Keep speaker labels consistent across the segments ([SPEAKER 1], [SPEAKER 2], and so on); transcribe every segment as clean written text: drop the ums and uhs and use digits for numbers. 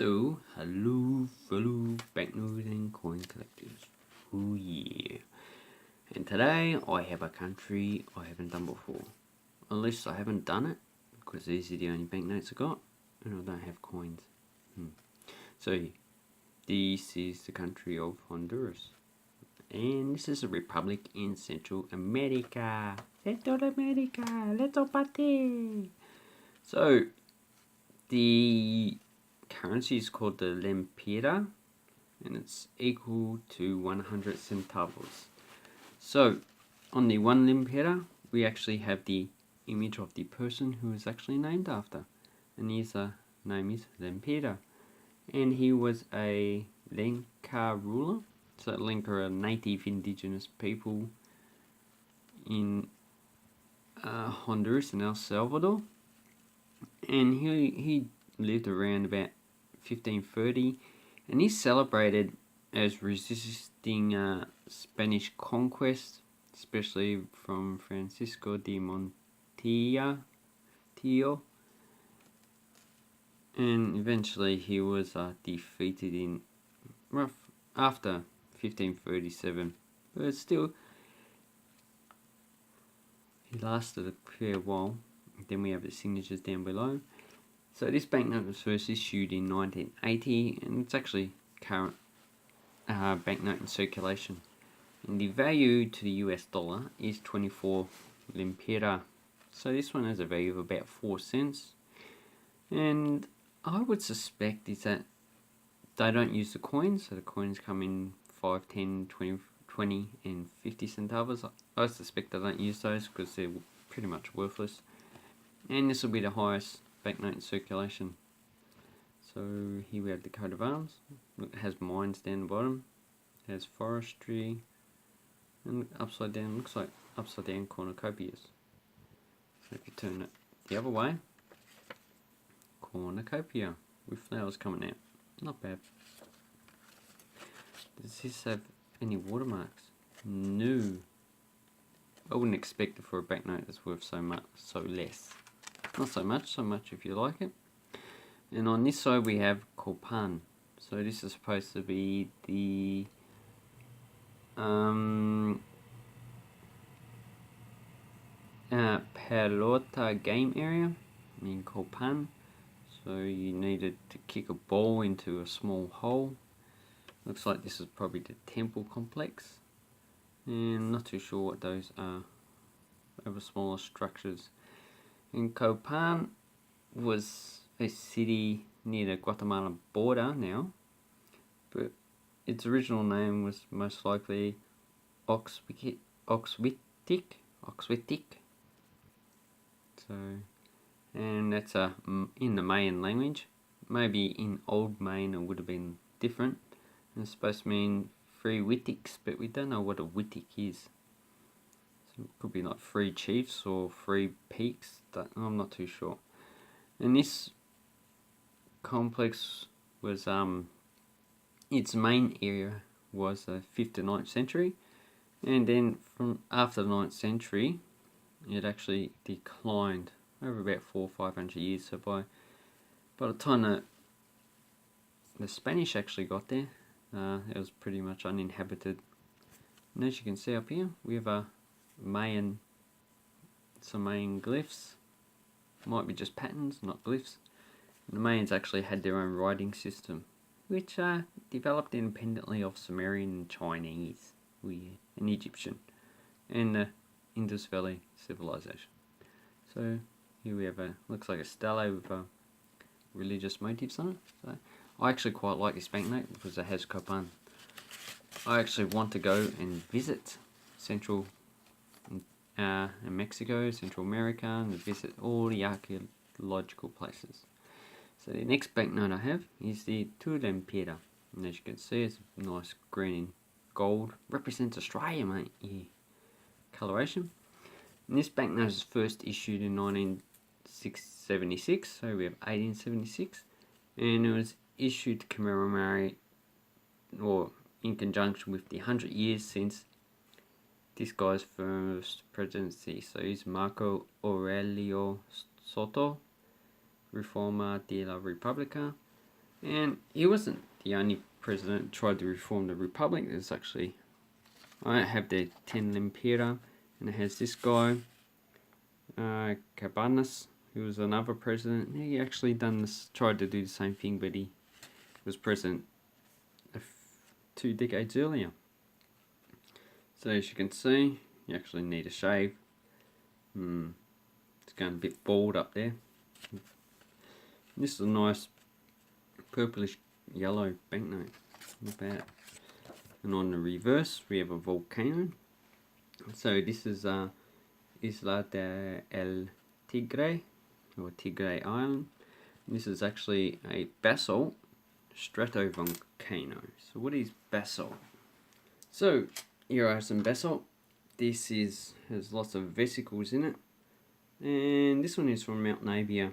[SPEAKER 1] So, hello fellow banknote and coin collectors. Oh yeah. And today I have a country I haven't done before. At least I haven't done it because these are the only banknotes I got and I don't have coins. So, this is the country of Honduras. And this is a republic in Central America. Central America, let's party! So, the currency is called the Lempira, and it's equal to 100 centavos. So, on the one Lempira, we actually have the image of the person who is actually named after, and his name is Lempira, and he was a Lenca ruler. So Lenca are native indigenous people in Honduras and El Salvador, and he lived around about 1530, and he's celebrated as resisting Spanish conquest, especially from Francisco de Montillo, and eventually he was defeated in after 1537, but still he lasted a fair while. Then we have the signatures down below. So this banknote was first issued in 1980, and it's actually current banknote in circulation. And the value to the US dollar is 24 Lempira. So this one has a value of about 4 cents. And I would suspect is that they don't use the coins, so the coins come in 5, 10, 20 and 50 centavos. I suspect they don't use those because they're pretty much worthless. And this will be the highest banknote in circulation. So here we have the coat of arms. It has mines down the bottom. It has forestry. And upside down, looks like upside down cornucopias. So if you turn it the other way, cornucopia with flowers coming out. Not bad. Does this have any watermarks? No. I wouldn't expect it for a banknote that's worth so less. Not so much if you like it. And on this side we have Copan. So this is supposed to be the pelota game area in Copan. So you needed to kick a ball into a small hole. Looks like this is probably the temple complex. And I'm not too sure what those are. Over smaller structures. And Copan was a city near the Guatemala border now, but its original name was most likely Oxwitic. So, and that's in the Mayan language. Maybe in Old Mayan it would have been different. And it's supposed to mean free witiks, but we don't know what a witik is. So it could be like free chiefs or free peaks. I'm not too sure. And this complex was its main area was the 5th to 9th century, and then from after the 9th century it actually declined over about 400 or 500 years. So by the time the Spanish actually got there, it was pretty much uninhabited. And as you can see up here, we have some Mayan glyphs. Might be just patterns, not glyphs. And the Mayans actually had their own writing system, which developed independently of Sumerian and Chinese, and Egyptian, and the Indus Valley civilization. So here we have looks like a stele with religious motifs on it. So I actually quite like this banknote because it has Copan. I actually want to go and visit Central and Mexico, Central America, and visit all the archaeological places. So the next banknote I have is the 2 Lempira. And as you can see, it's nice green and gold. Represents Australia, mate. Yeah. Coloration. And this banknote was first issued in 1976, so we have 1876. And it was issued to commemorate, or in conjunction with the 100 years since this guy's first presidency. So he's Marco Aurelio Soto, Reforma de la República. And he wasn't the only president who tried to reform the republic. There's actually, I have the 10 Lempira, and it has this guy, Cabanas, who was another president. He actually tried to do the same thing, but he was president 2 decades earlier. So as you can see, you actually need a shave. It's going a bit bald up there. This is a nice purplish yellow banknote. Not bad. And on the reverse, we have a volcano. So this is Isla de El Tigre, or Tigre Island. And this is actually a basalt stratovolcano. So what is basalt? So here are some basalt. This has lots of vesicles in it. And this one is from Mount Nabia,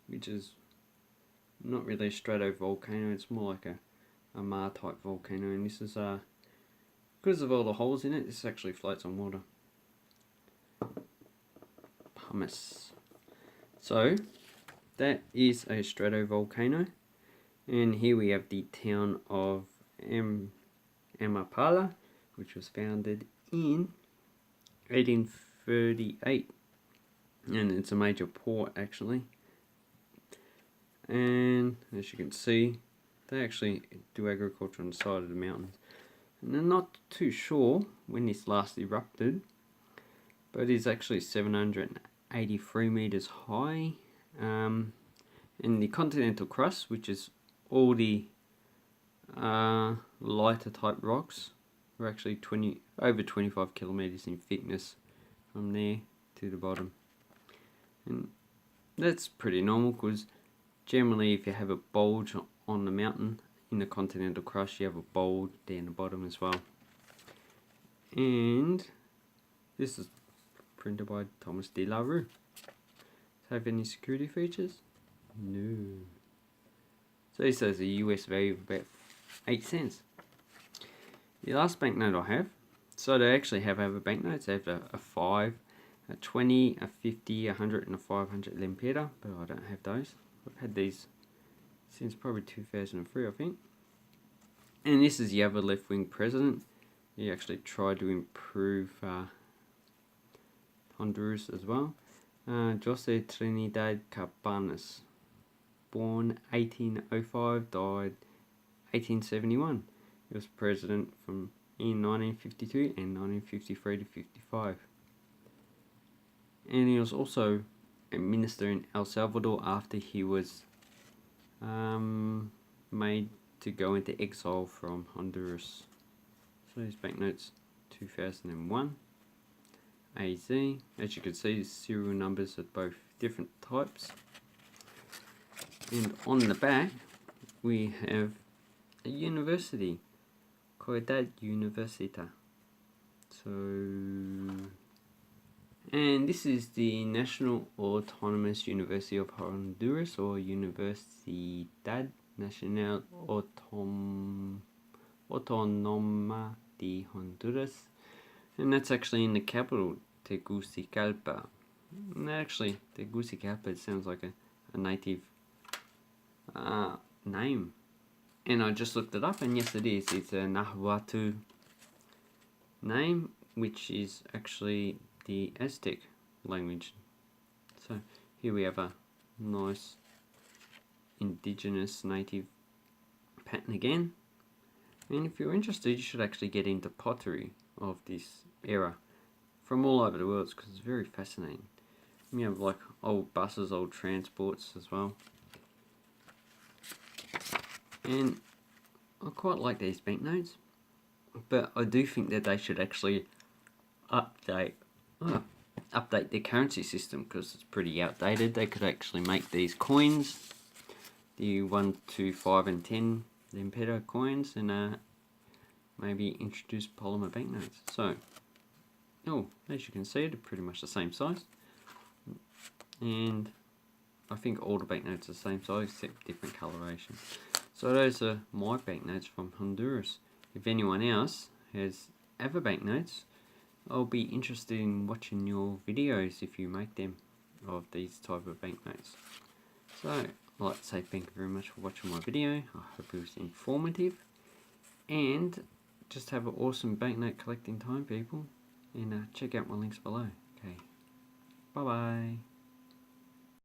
[SPEAKER 1] which is not really a stratovolcano, it's more like a Mar type volcano, and this is because of all the holes in it, this actually floats on water. Pumice. So that is a stratovolcano, and here we have the town of Amapala, which was founded in 1838, and it's a major port actually. And as you can see, they actually do agriculture on the side of the mountains. And they're not too sure when this last erupted, but it's actually 783 meters high. And the continental crust, which is all the lighter type rocks, are actually over 25 kilometers in thickness from there to the bottom. And that's pretty normal, because generally if you have a bulge on the mountain in the continental crust, you have a bulge down the bottom as well. And this is printed by Thomas de la Rue. Does it have any security features? No. So this has a US value of about 8 cents. The last banknote I have, so they actually have other banknotes. They have a 5, a 20, a 50, a 100 and a 500 Lempira, but I don't have those. I've had these since probably 2003, I think. And this is the other left-wing president. He actually tried to improve Honduras as well. Jose Trinidad Cabanas, born 1805, died 1871. He was president in 1952 and 1953 to 55. And he was also a minister in El Salvador after he was made to go into exile from Honduras. So these banknotes 2001 AZ. As you can see, serial numbers are both different types. And on the back we have a university, Ciudad Universita. So, and this is the National Autonomous University of Honduras, or Universidad Nacional Autónoma de Honduras, and that's actually in the capital, Tegucigalpa. And actually, Tegucigalpa sounds like a native name. And I just looked it up, and yes, it is. It's a Nahuatl name, which is actually the Aztec language. So here we have a nice indigenous native pattern again. And if you're interested, you should actually get into pottery of this era from all over the world, because it's very fascinating. We have like old buses, old transports as well. And I quite like these banknotes, but I do think that they should actually update their currency system, because it's pretty outdated. They could actually make these coins, the 1, 2, 5 and 10 Lempira coins, and maybe introduce polymer banknotes. So, as you can see, they're pretty much the same size, and I think all the banknotes are the same size except different coloration. So those are my banknotes from Honduras. If anyone else has other banknotes, I'll be interested in watching your videos if you make them of these type of banknotes. So I'd like to say thank you very much for watching my video. I hope it was informative. And just have an awesome banknote collecting time, people. And check out my links below. Okay. Bye-bye.